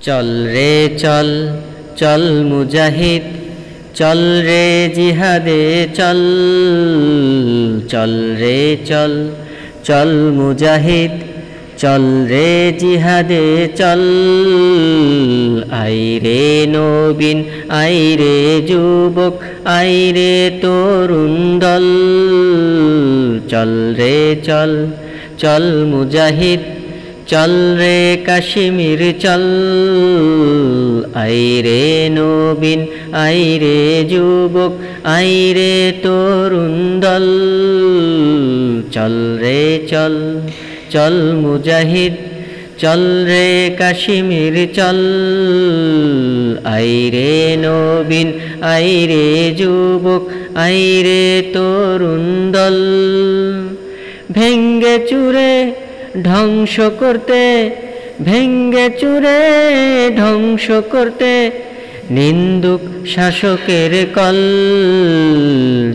চল রে চল চল মুজাহিদ, চল রে জিহাদে চল। চল রে চল চল মুজাহিদ, চল রে জিহাদে চল। আই রে নবীন আই রে যুবক, আই রে তরুণ দল। চল রে চল চল মুজাহিদ, চল রে কাশ্মীর চল। আই রে নবীন আই রে যুবক, আই রে তরুণ দল। চল রে চল চল মুজাহিদ, চল রে কাশ্মীর চল। আই রে নবীন আই রে যুবক, আই রে তরুণ দল। ভেঙ্গে চুরে ধ্বংস করতে, ভেঙ্গে চুরে ধ্বংস করতে নিন্দুক শাসকের কল।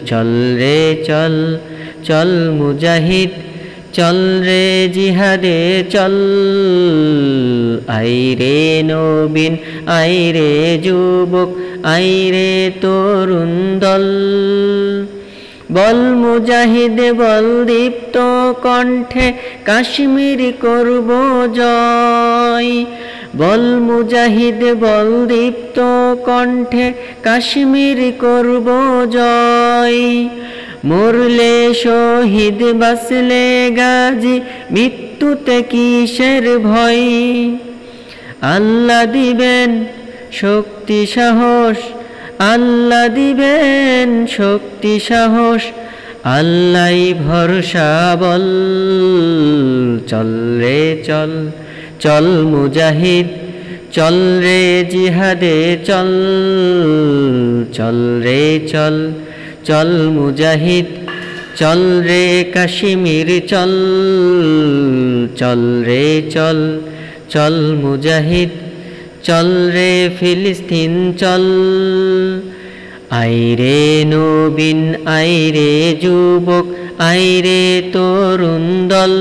চল রে চল চল মুজাহিদ, চল রে জিহাদে চল। আই রে নবীন আই রে যুবক, আই রে তরুণ দল। বল মুজাহিদ বল দীপ্ত কণ্ঠে, কাশ্মীর করব জয়। বল মুজাহিদ বল দীপ্ত কণ্ঠে, কাশ্মীর করব জয়। মরলে শহীদ বাঁচলে গাজী, মৃত্যুতে কিসের ভয়। আল্লাহ দিবেন শক্তি সাহস, আল্লাহ দিবেন শক্তি সাহস, আল্লাহই ভরসা বল। চল রে চল চল মুজাহিদ, চল রে জিহাদে চল। চল রে চল চল মুজাহিদ, চল রে কাশ্মীর চল। চল রে চল চল মুজাহিদ, চল রে ফিলিস্তিন চল। আই রে নবীন আই রে যুবক, আই রে তরুণ দল।